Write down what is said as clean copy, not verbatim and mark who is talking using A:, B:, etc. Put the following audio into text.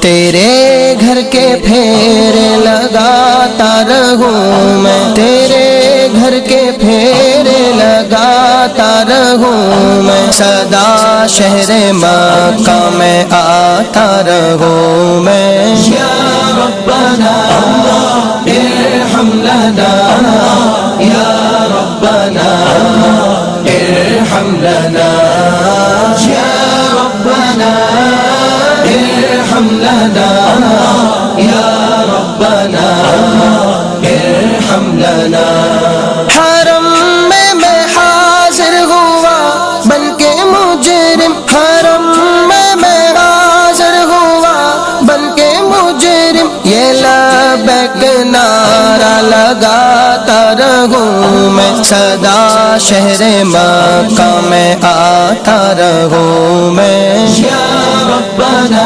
A: تیرے گھر کے پھیرے لگاتا رہوں میں، تیرے گھر کے پھیرے لگاتا رہوں میں، سدا شہر مکہ میں آتا رہوں میں۔ یا ربنا ارحم لنا، یا ربنا ارحم لنا، یا ربنا ارحم لنا، یا ربنا ارحم لنا۔ حرم میں حاضر ہوا بن کے مجرم، حرم میں حاضر ہوا بن کے مجرم، یہ لبیک نعرہ لگاتا رہوں میں، سدا شہر مکہ میں آتا رہوں میں۔ یا ربنا